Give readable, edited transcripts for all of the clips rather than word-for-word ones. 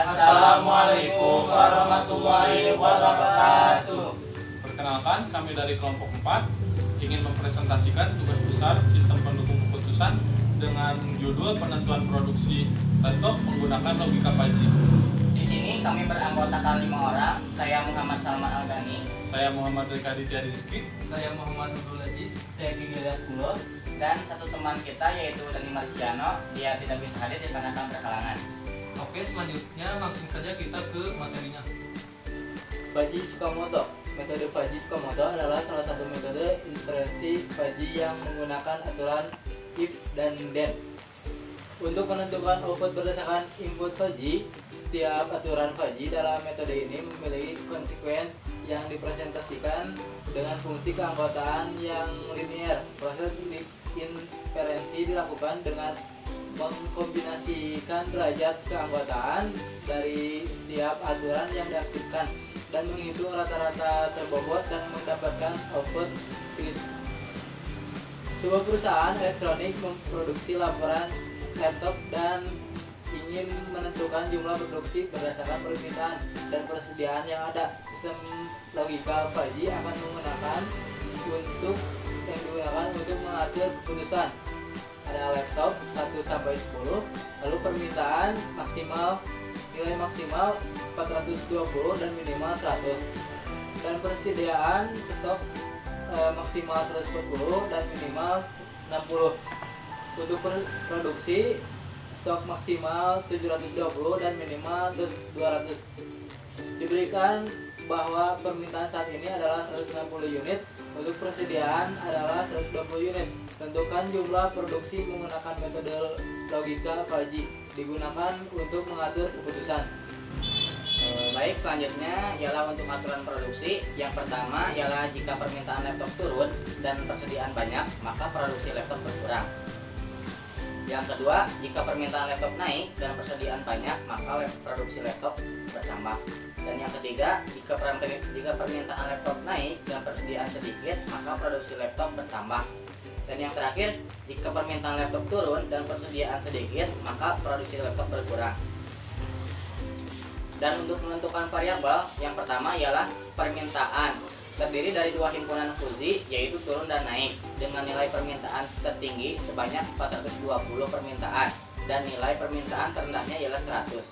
Assalamualaikum warahmatullahi wabarakatuh. Perkenalkan, kami dari kelompok 4 ingin mempresentasikan tugas besar sistem pendukung keputusan dengan judul penentuan produksi laptop menggunakan logika Fuzzy. Di sini kami beranggotakan 5 orang. Saya Muhammad Salman Al-Ghani. Saya Muhammad Rika Ditya Rizky. Saya Muhammad Nurul Aji. Saya Gigas Pulo. Dan satu teman kita yaitu Dani Marciano. Dia tidak bisa hadir dikarenakan berhalangan. Oke, selanjutnya langsung saja kita ke materinya. Fuzzy Tsukamoto. Metode Fuzzy Tsukamoto adalah salah satu metode inferensi Fuzzy yang menggunakan aturan if dan then. Untuk menentukan output berdasarkan input Fuzzy, setiap aturan Fuzzy dalam metode ini memiliki konsekuensi yang dipresentasikan dengan fungsi keanggotaan yang linear. Proses inferensi dilakukan dengan mengkombinasikan derajat keanggotaan dari setiap aturan yang diaktifkan dan menghitung rata-rata terbobot dan mendapatkan output fix. Sebuah perusahaan elektronik memproduksi laporan laptop dan ingin menentukan jumlah produksi berdasarkan permintaan dan persediaan yang ada. Sistem logika Fuzzy akan digunakan untuk mengatur keputusan. Ada laptop 1-10, lalu permintaan nilai maksimal 420 dan minimal 100, dan persediaan stok maksimal 140 dan minimal 60. Untuk produksi stok maksimal 720 dan minimal 200. Diberikan bahwa permintaan saat ini adalah 160 unit, untuk persediaan adalah 120 unit. Tentukan jumlah produksi menggunakan metode logika Fuzzy, digunakan untuk mengatur keputusan. Baik, selanjutnya ialah untuk aturan produksi. Yang pertama ialah jika permintaan laptop turun dan persediaan banyak, maka produksi laptop berkurang. Yang kedua, jika permintaan laptop naik dan persediaan banyak, maka produksi laptop bertambah. Dan yang ketiga, jika permintaan laptop naik dan persediaan sedikit, maka produksi laptop bertambah. Dan yang terakhir, jika permintaan laptop turun dan persediaan sedikit, maka produksi laptop berkurang. Dan untuk menentukan variabel, yang pertama ialah permintaan. Terdiri dari 2 himpunan Fuzzy, yaitu turun dan naik, dengan nilai permintaan tertinggi sebanyak 420 permintaan dan nilai permintaan terendahnya ialah 100.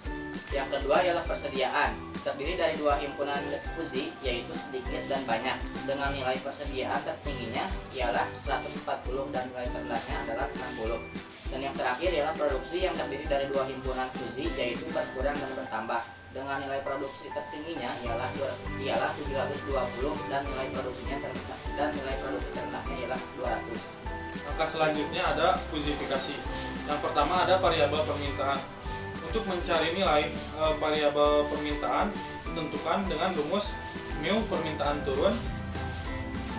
Yang kedua ialah persediaan. Terdiri dari 2 himpunan Fuzzy, yaitu sedikit dan banyak, dengan nilai persediaan tertingginya ialah 140 dan nilai terendahnya adalah 60. Dan yang terakhir ialah produksi, yang terdiri dari 2 himpunan Fuzzy, yaitu berkurang dan bertambah, dengan nilai produksi tertingginya ialah 720 dan nilai produksi terendahnya ialah 200. Maka selanjutnya ada kuantifikasi. Yang pertama ada variabel permintaan. Untuk mencari nilai variabel permintaan, tentukan dengan rumus mu permintaan turun,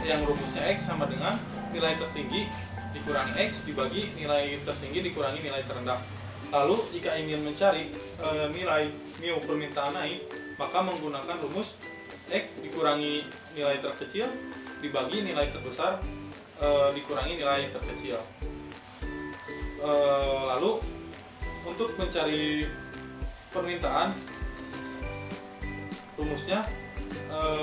yang rumusnya X sama dengan nilai tertinggi dikurangi X dibagi nilai tertinggi dikurangi nilai terendah. Lalu jika ingin mencari nilai mu permintaan naik, maka menggunakan rumus X dikurangi nilai terkecil dibagi nilai terbesar dikurangi nilai terkecil. Lalu untuk mencari permintaan, rumusnya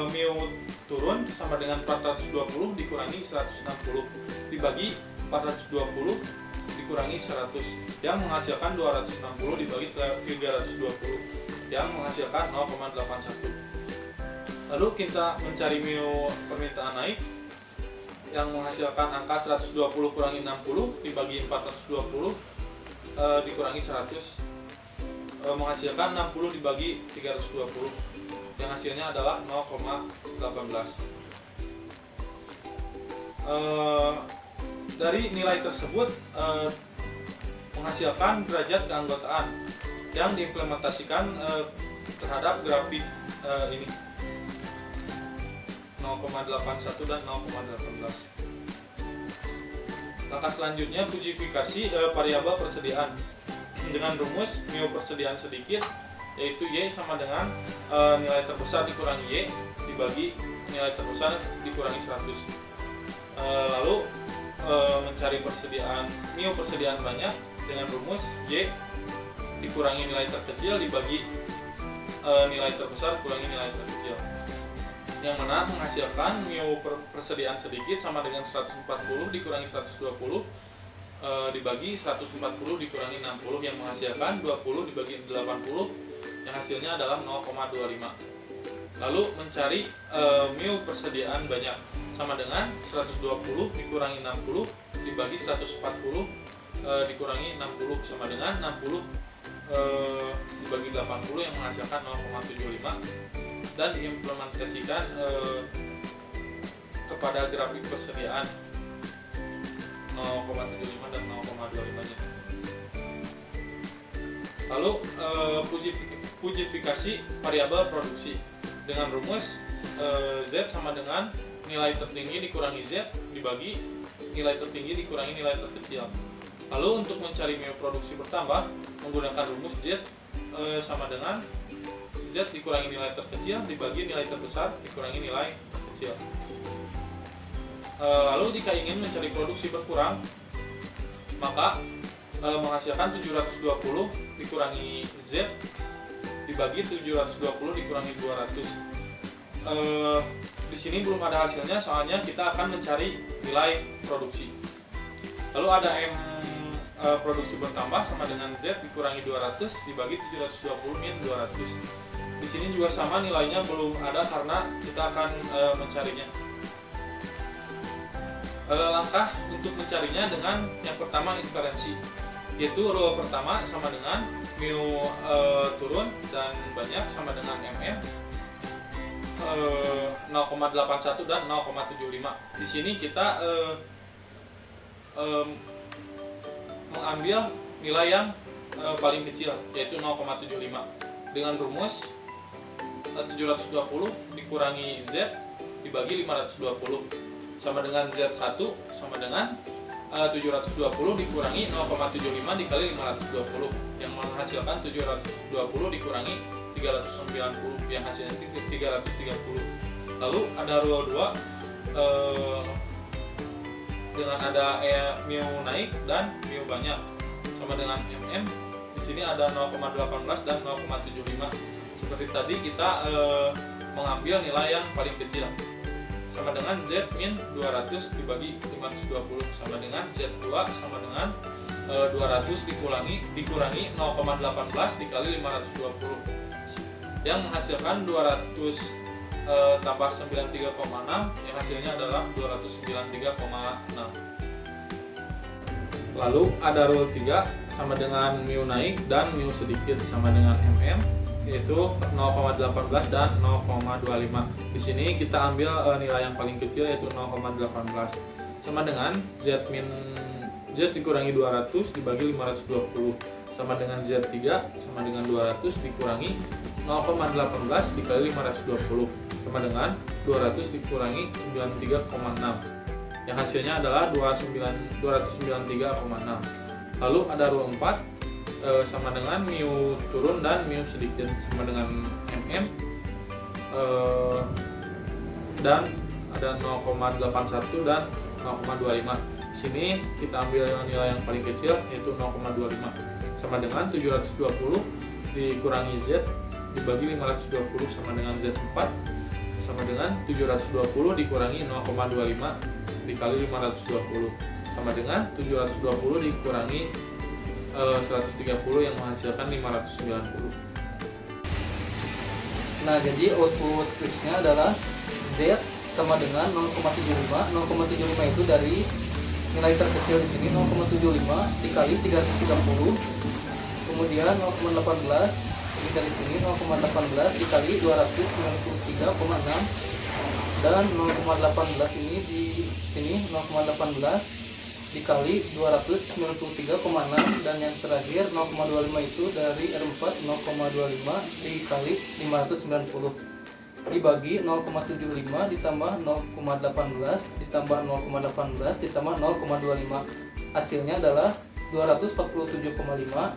mu turun sama dengan 420 dikurangi 160 dibagi 420 dikurangi 100, yang menghasilkan 260 dibagi 320 yang menghasilkan 0,81. Lalu kita mencari mu permintaan naik yang menghasilkan angka 120 kurangi 60 dibagi 420 dikurangi 100 menghasilkan 60 dibagi 320 yang hasilnya adalah 0,18. Dari nilai tersebut menghasilkan derajat keanggotaan yang diimplementasikan terhadap grafik ini 0,81 dan 0,18. Langkah selanjutnya kuantifikasi variabel persediaan dengan rumus mu persediaan sedikit, yaitu Y sama dengan nilai terbesar dikurangi Y dibagi nilai terbesar dikurangi 100. Lalu mencari persediaan banyak dengan rumus Y dikurangi nilai terkecil dibagi nilai terbesar kurangi nilai terkecil, yang mana menghasilkan mu persediaan sedikit sama dengan 140 dikurangi 120 dibagi 140 dikurangi 60 yang menghasilkan 20 dibagi 80 yang hasilnya adalah 0,25. Lalu mencari mu persediaan banyak sama dengan 120 dikurangi 60 dibagi 140 dikurangi 60 sama dengan 60 dibagi 80 yang menghasilkan 0,75 dan diimplementasikan kepada grafik persediaan 0,75 dan 0,25 nya. Lalu pujifikasi variabel produksi dengan rumus Z sama dengan nilai tertinggi dikurangi Z dibagi nilai tertinggi dikurangi nilai terkecil. Lalu untuk mencari mu produksi bertambah menggunakan rumus Z sama dengan Z dikurangi nilai terkecil dibagi nilai terbesar dikurangi nilai terkecil. Lalu jika ingin mencari produksi berkurang, maka menghasilkan 720 dikurangi Z dibagi 720 dikurangi 200. Di sini belum ada hasilnya, soalnya kita akan mencari nilai produksi. Lalu ada M produksi bertambah sama dengan Z dikurangi 200 dibagi 720 min 200. Di sini juga sama, nilainya belum ada karena kita akan mencarinya. Langkah untuk mencarinya dengan yang pertama inferensi, yaitu row pertama sama dengan mu turun dan banyak sama dengan mm 0,81 dan 0,75. Di sini kita mengambil nilai yang paling kecil, yaitu 0,75 dengan rumus 720 dikurangi Z dibagi 520 sama dengan Z1 sama dengan 720 dikurangi 0,75 dikali 520 yang menghasilkan 720 dikurangi 390 yang hasilnya 330. Lalu ada row 2 dengan ada mu naik dan mu banyak sama dengan mm. Di sini ada 0,18 dan 0,75. Seperti tadi kita mengambil nilai yang paling kecil sama dengan Z min 200 dibagi 520 sama dengan Z2 sama dengan 200 dikurangi 0,18 dikali 520 yang menghasilkan 200 tambah 93,6 yang hasilnya adalah 293,6. Lalu ada row 3 sama dengan mu naik dan mu sedikit sama dengan mm, yaitu 0,18 dan 0,25. Di sini kita ambil nilai yang paling kecil yaitu 0,18 sama dengan Z dikurangi 200 dibagi 520 sama dengan Z3 sama dengan 200 dikurangi 0,18 dikali 520 sama dengan 200 dikurangi 93,6 yang hasilnya adalah 293,6. Lalu ada row 4 sama dengan mu turun dan mu sedikit sama dengan mm dan ada 0,81 dan 0,25. Di sini kita ambil nilai yang paling kecil yaitu 0,25 sama dengan 720 dikurangi Z dibagi 520 sama dengan Z4 sama dengan 720 dikurangi 0,25 dikali 520 sama dengan 720 dikurangi 130 yang menghasilkan 590. Nah, jadi output switchnya adalah Z sama dengan 0,75. 0,75 itu dari nilai terkecil di sini 0,75 dikali 330. Kemudian 0,18 dari sini 0,18 dikali 293,6 dan 0,18 ini di sini 0,18 dikali 293,6 dan yang terakhir 0,25 itu dari R4 0,25 dikali 590 dibagi 0,75 ditambah 0,18 ditambah 0,18 ditambah 0,25. Hasilnya adalah 247,5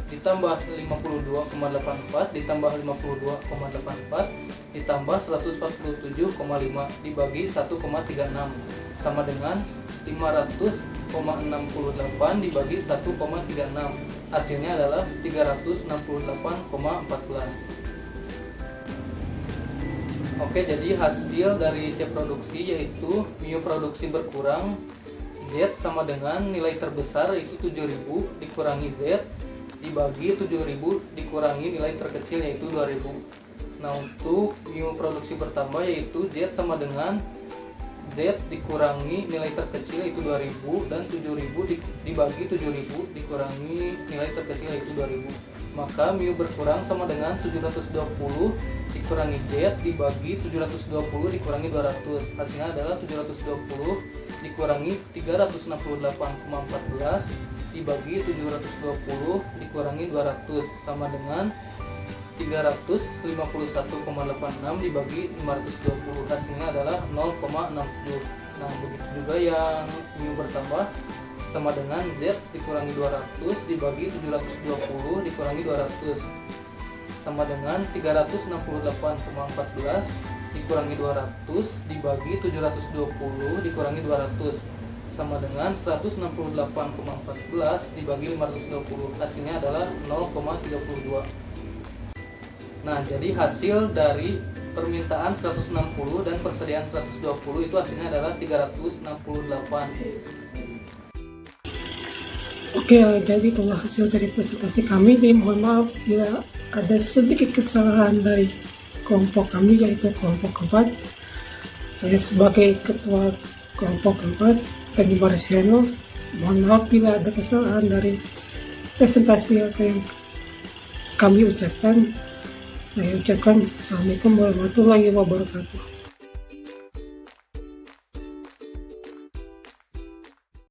ditambah 52,84 ditambah 52,84 ditambah 147,5 dibagi 1,36 sama dengan 500,68 dibagi 1,36. Hasilnya adalah 368,14. Oke, jadi hasil dari C produksi yaitu mu produksi berkurang Z sama dengan nilai terbesar yaitu 7.000 dikurangi Z dibagi 7.000 dikurangi nilai terkecil yaitu 2.000. Nah, untuk mu produksi bertambah yaitu Z sama dengan Z dikurangi nilai terkecil yaitu 2.000 dan 7.000 dibagi 7.000 dikurangi nilai terkecil yaitu 2.000. Maka mu berkurang sama dengan 720 dikurangi Z dibagi 720 dikurangi 200. Hasilnya adalah 720 dikurangi 368,14 dibagi 720 dikurangi 200 sama dengan 351,86 dibagi 520. Hasilnya adalah 0,67. Nah, begitu juga yang mu bertambah sama dengan Z dikurangi 200 dibagi 720 dikurangi 200 sama dengan 368,14 dikurangi 200 dibagi 720 dikurangi 200 sama dengan 168,14 dibagi 520. Hasilnya adalah 0,32. Nah, jadi hasil dari permintaan 160 dan persediaan 120 itu hasilnya adalah 368. Oke, jadi itulah hasil dari presentasi kami. Mohon maaf bila ada sedikit kesalahan dari kelompok kami, yaitu kelompok 4. Saya sebagai ketua kelompok 4, Tani Marciano, mohon maaf bila ada kesalahan dari presentasi yang kami ucapkan. Saya ucapkan Assalamualaikum warahmatullahi wabarakatuh.